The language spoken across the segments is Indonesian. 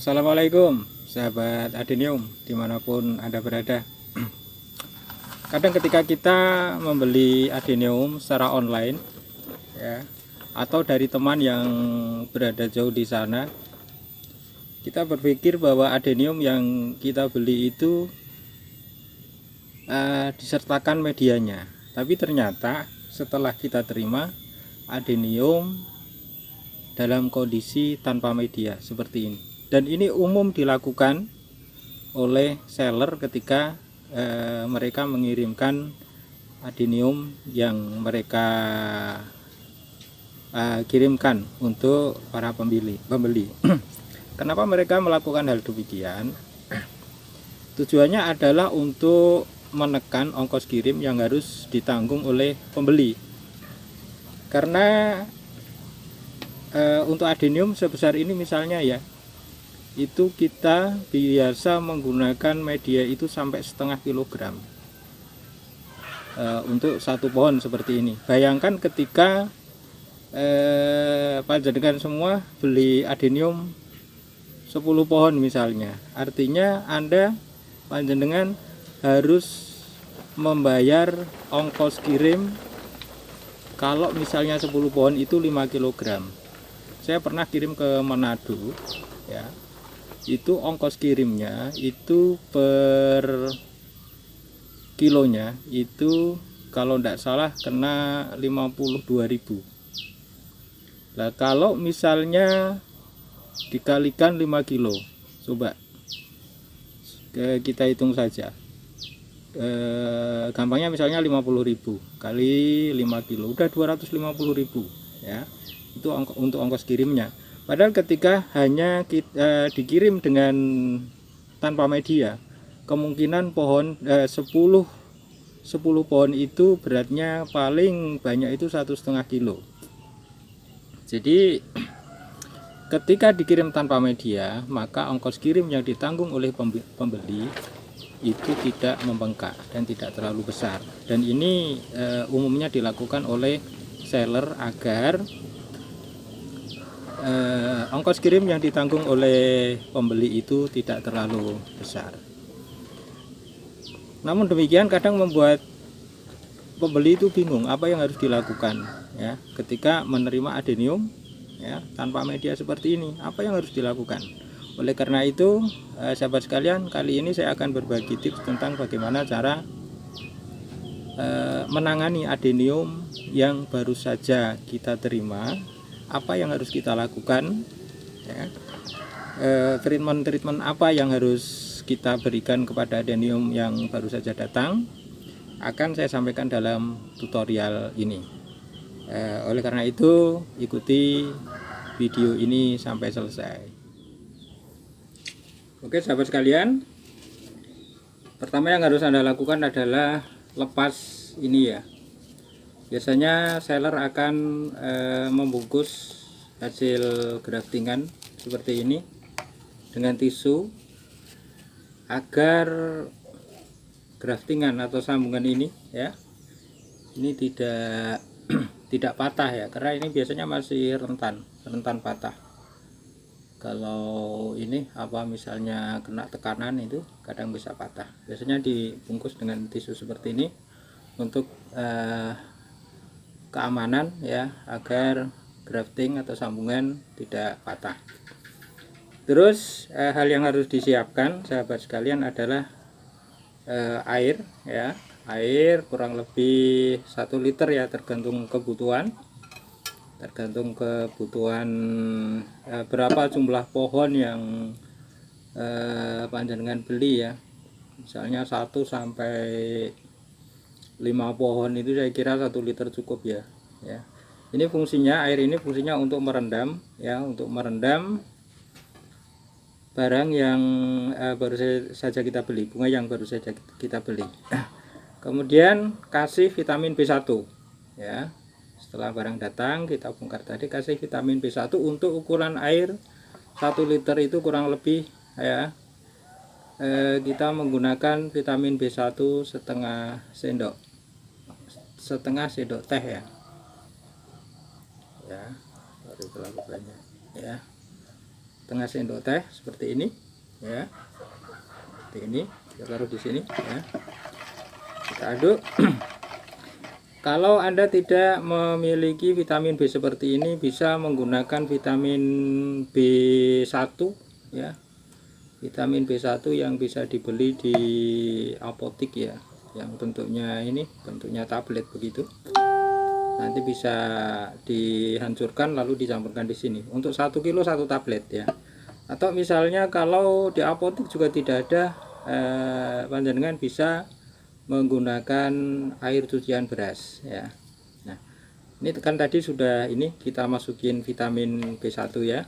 Assalamualaikum sahabat Adenium dimanapun Anda berada. Kadang ketika kita membeli Adenium secara online ya, atau dari teman yang berada jauh di sana, kita berpikir bahwa Adenium yang kita beli itu disertakan medianya. Tapi ternyata setelah kita terima, Adenium dalam kondisi tanpa media seperti ini. Dan ini umum dilakukan oleh seller ketika mereka mengirimkan Adenium yang mereka kirimkan untuk para pembeli. Kenapa mereka melakukan hal demikian? Tujuannya adalah untuk menekan ongkos kirim yang harus ditanggung oleh pembeli. Karena untuk Adenium sebesar ini misalnya ya, itu kita biasa menggunakan media itu sampai setengah kilogram untuk satu pohon seperti ini. Bayangkan ketika panjenengan semua beli Adenium 10 pohon misalnya, artinya Anda panjenengan harus membayar ongkos kirim kalau misalnya 10 pohon itu 5 kg. Saya pernah kirim ke Manado ya, itu ongkos kirimnya itu per kilonya itu kalau tidak salah kena 52.000. Nah kalau misalnya dikalikan 5 kilo, coba kita hitung saja, gampangnya misalnya 50.000 kali 5 kilo udah 250.000 ya, itu untuk ongkos kirimnya. Padahal ketika hanya dikirim dengan tanpa media, kemungkinan pohon 10 pohon itu beratnya paling banyak itu 1,5 kilo. Jadi ketika dikirim tanpa media, maka ongkos kirim yang ditanggung oleh pembeli itu tidak membengkak dan tidak terlalu besar. Dan ini umumnya dilakukan oleh seller agar ongkos kirim yang ditanggung oleh pembeli itu tidak terlalu besar. Namun demikian kadang membuat pembeli itu bingung apa yang harus dilakukan ya ketika menerima Adenium ya tanpa media seperti ini, apa yang harus dilakukan. Oleh karena itu sahabat sekalian, kali ini saya akan berbagi tips tentang bagaimana cara menangani Adenium yang baru saja kita terima, apa yang harus kita lakukan ya, treatment apa yang harus kita berikan kepada Adenium yang baru saja datang, akan saya sampaikan dalam tutorial ini. Oleh karena itu ikuti video ini sampai selesai. Oke sahabat sekalian, pertama yang harus Anda lakukan adalah lepas ini ya. Biasanya seller akan membungkus hasil graftingan seperti ini dengan tisu agar graftingan atau sambungan ini ya, ini tidak patah ya, karena ini biasanya masih rentan patah. Kalau ini misalnya kena tekanan itu kadang bisa patah. Biasanya dibungkus dengan tisu seperti ini untuk keamanan ya, agar grafting atau sambungan tidak patah. Terus hal yang harus disiapkan sahabat sekalian adalah air ya, air kurang lebih 1 liter ya, tergantung kebutuhan berapa jumlah pohon yang panjenengan beli ya. Misalnya 1 sampai 5 pohon itu saya kira 1 liter cukup ya. Ini fungsinya, air ini fungsinya untuk merendam ya, untuk merendam barang yang baru saja kita beli, bunga yang baru saja kita beli. Kemudian kasih vitamin B1 ya. Setelah barang datang kita bongkar tadi, kasih vitamin B1 untuk ukuran air 1 liter itu kurang lebih ya, kita menggunakan vitamin B1 setengah sendok teh ya, baru terlalu banyak ya. setengah sendok teh seperti ini ya, seperti ini. Kita taruh di sini ya, kita aduk. Kalau Anda tidak memiliki vitamin B seperti ini, bisa menggunakan vitamin B1 ya, vitamin B1 yang bisa dibeli di apotik ya, yang bentuknya ini, bentuknya tablet begitu. Nanti bisa dihancurkan lalu dicampurkan di sini. Untuk 1 kilo 1 tablet ya. Atau misalnya kalau di apotik juga tidak ada, panjenengan bisa menggunakan air cucian beras ya. Nah, ini kan tadi sudah ini kita masukin vitamin B1 ya.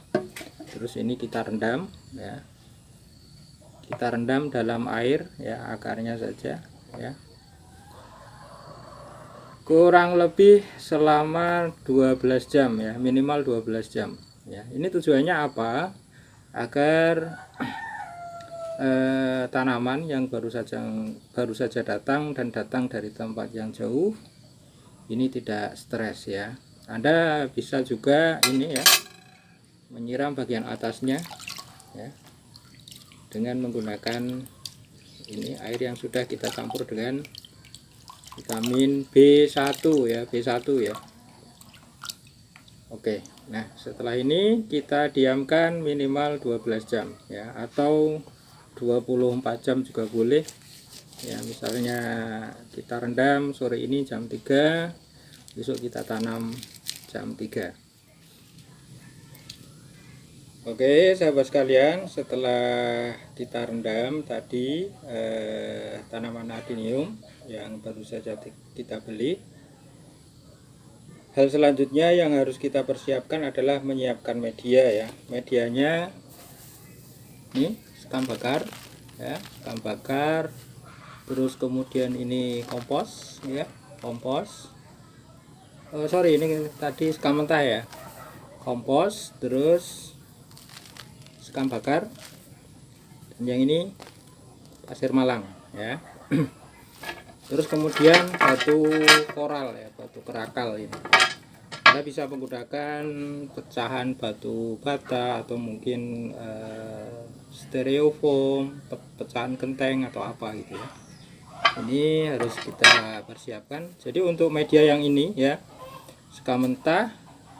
Terus ini kita rendam ya. Kita rendam dalam air ya, akarnya saja ya. Kurang lebih selama 12 jam ya, minimal 12 jam ya. Ini tujuannya apa? Agar tanaman yang baru saja datang dan datang dari tempat yang jauh ini tidak stres ya. Anda bisa juga ini ya, menyiram bagian atasnya ya, dengan menggunakan ini air yang sudah kita campur dengan vitamin B1 ya, B1 ya. Oke, nah setelah ini kita diamkan minimal 12 jam ya, atau 24 jam juga boleh ya. Misalnya kita rendam sore ini jam 3, besok kita tanam jam 3. Oke sahabat sekalian, setelah kita rendam tadi tanaman adenium yang baru saja kita beli, hal selanjutnya yang harus kita persiapkan adalah menyiapkan media ya. Medianya ini sekam bakar ya, sekam bakar, terus kemudian ini kompos ya, kompos. Sorry, ini tadi sekam mentah ya, kompos, terus sekam bakar, dan yang ini pasir malang ya. Terus kemudian batu koral ya, batu kerakal ini. Anda bisa menggunakan pecahan batu bata atau mungkin stereofoam, pecahan genteng atau apa gitu ya. Ini harus kita persiapkan. Jadi untuk media yang ini ya, sekam mentah,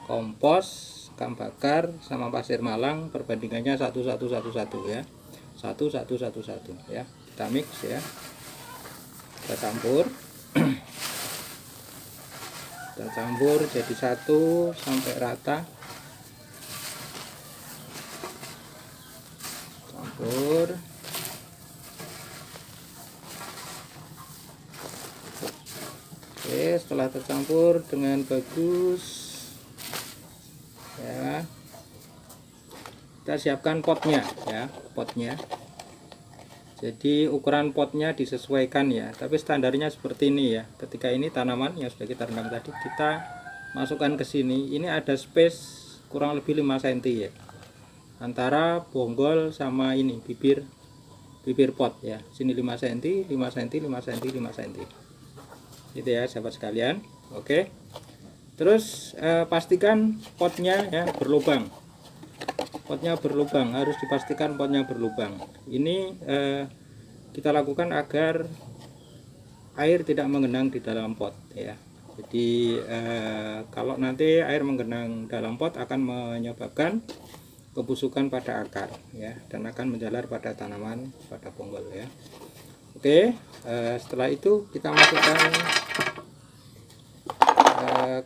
kompos, sekam bakar sama pasir malang, perbandingannya 1:1:1 ya. 1:1:1 ya. Kita mix ya. Kita campur. Kita campur jadi satu sampai rata. Campur. Oke, setelah tercampur dengan bagus ya, kita siapkan potnya ya, potnya. Jadi ukuran potnya disesuaikan ya, tapi standarnya seperti ini ya. Ketika ini tanaman yang sudah kita rendam tadi, kita masukkan ke sini. Ini ada space kurang lebih 5 cm ya, antara bonggol sama ini bibir pot ya. Sini 5 cm, 5 cm, 5 cm, 5 cm. Gitu ya sahabat sekalian. Oke. Terus pastikan potnya ya berlubang. Potnya berlubang, harus dipastikan potnya berlubang. Ini kita lakukan agar air tidak menggenang di dalam pot ya. Jadi kalau nanti air menggenang dalam pot akan menyebabkan kebusukan pada akar ya, dan akan menjalar pada tanaman, pada bonggol ya. Oke, setelah itu kita masukkan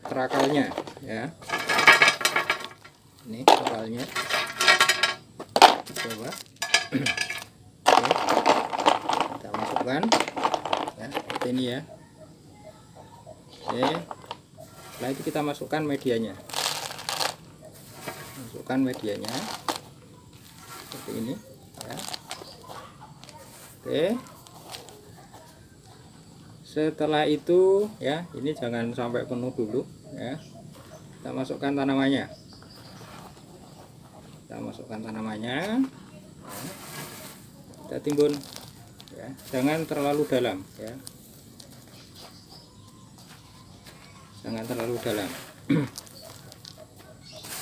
kerakalnya ya. Ini kerakalnya. Coba. Oke. Kita masukkan ya, seperti ini ya. Oke. Setelah itu kita masukkan medianya. Masukkan medianya seperti ini ya. Oke. Setelah itu ya, ini jangan sampai penuh dulu ya. Kita masukkan tanamannya. Kita masukkan tanamannya, kita timbun ya, jangan terlalu dalam ya, jangan terlalu dalam.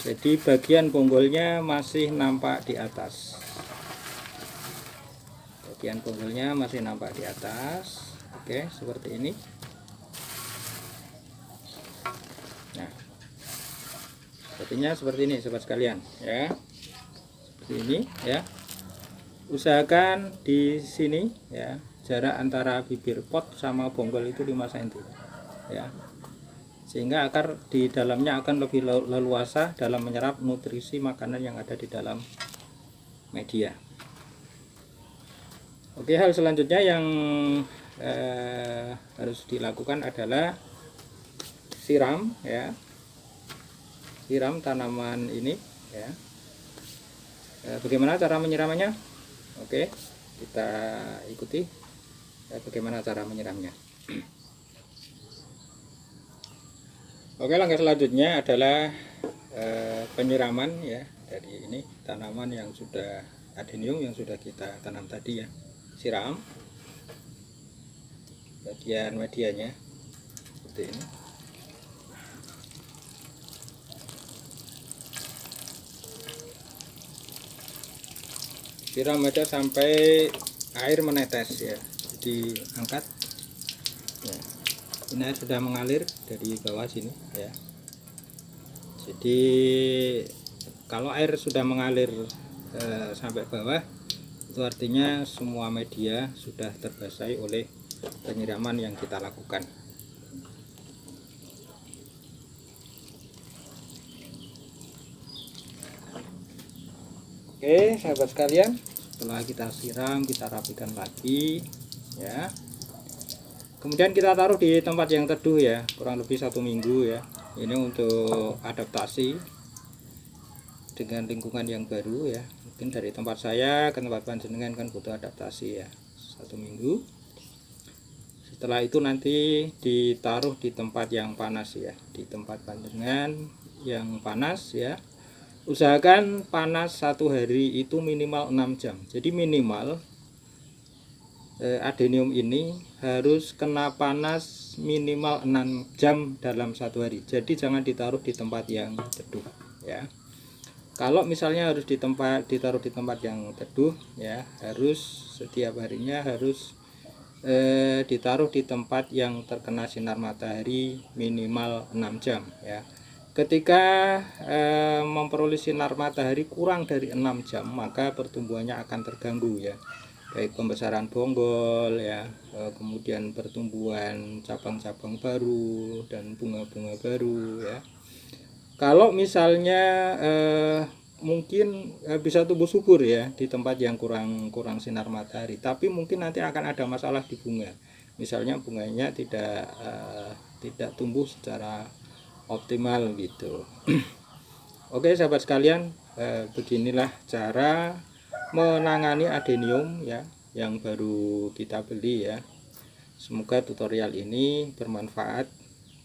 Jadi bagian bonggolnya masih nampak di atas. Bagian bonggolnya masih nampak di atas. Oke, seperti ini. Nah, sepertinya seperti ini sobat sekalian ya. Seperti ini ya. Usahakan di sini ya, jarak antara bibir pot sama bonggol itu 5 cm ya. Sehingga akar di dalamnya akan lebih leluasa dalam menyerap nutrisi makanan yang ada di dalam media. Oke, hal selanjutnya yang harus dilakukan adalah siram ya. Siram tanaman ini ya. Bagaimana cara menyiramannya? Oke, kita ikuti bagaimana cara menyiramnya. Oke, langkah selanjutnya adalah penyiraman ya dari ini tanaman yang sudah adenium yang sudah kita tanam tadi ya. Siram bagian medianya seperti ini. Siram aja sampai air menetes ya. Jadi angkat ya. Ini air sudah mengalir dari bawah sini ya. Jadi kalau air sudah mengalir sampai bawah, itu artinya semua media sudah terbasahi oleh penyiraman yang kita lakukan. Oke sahabat sekalian, setelah kita siram, kita rapikan lagi ya. Kemudian kita taruh di tempat yang teduh ya, kurang lebih 1 minggu ya. Ini untuk adaptasi dengan lingkungan yang baru ya. Mungkin dari tempat saya ke tempat panjenengan kan butuh adaptasi ya, 1 minggu. Setelah itu nanti ditaruh di tempat yang panas ya, di tempat panjenengan yang panas ya. Usahakan panas 1 hari itu minimal 6 jam. Jadi minimal adenium ini harus kena panas minimal 6 jam dalam 1 hari. Jadi jangan ditaruh di tempat yang teduh ya. Kalau misalnya harus ditaruh di tempat yang teduh ya, harus setiap harinya harus ditaruh di tempat yang terkena sinar matahari minimal 6 jam ya. Ketika memperoleh sinar matahari kurang dari 6 jam, maka pertumbuhannya akan terganggu ya, baik pembesaran bonggol ya, kemudian pertumbuhan cabang-cabang baru dan bunga-bunga baru ya. Kalau misalnya mungkin bisa tumbuh subur ya di tempat yang kurang sinar matahari, tapi mungkin nanti akan ada masalah di bunga. Misalnya bunganya tidak tumbuh secara optimal gitu. Oke sahabat sekalian, beginilah cara menangani adenium ya yang baru kita beli ya. Semoga tutorial ini bermanfaat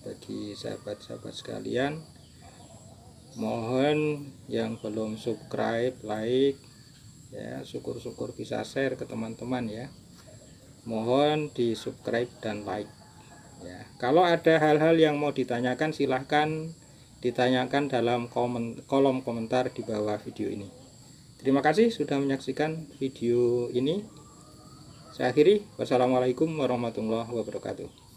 bagi sahabat-sahabat sekalian. Mohon yang belum subscribe, like ya, syukur-syukur bisa share ke teman-teman ya. Mohon di subscribe dan like ya. Kalau ada hal-hal yang mau ditanyakan, silahkan ditanyakan dalam kolom komentar di bawah video ini. Terima kasih sudah menyaksikan video ini. Saya akhiri. Wassalamualaikum warahmatullahi wabarakatuh.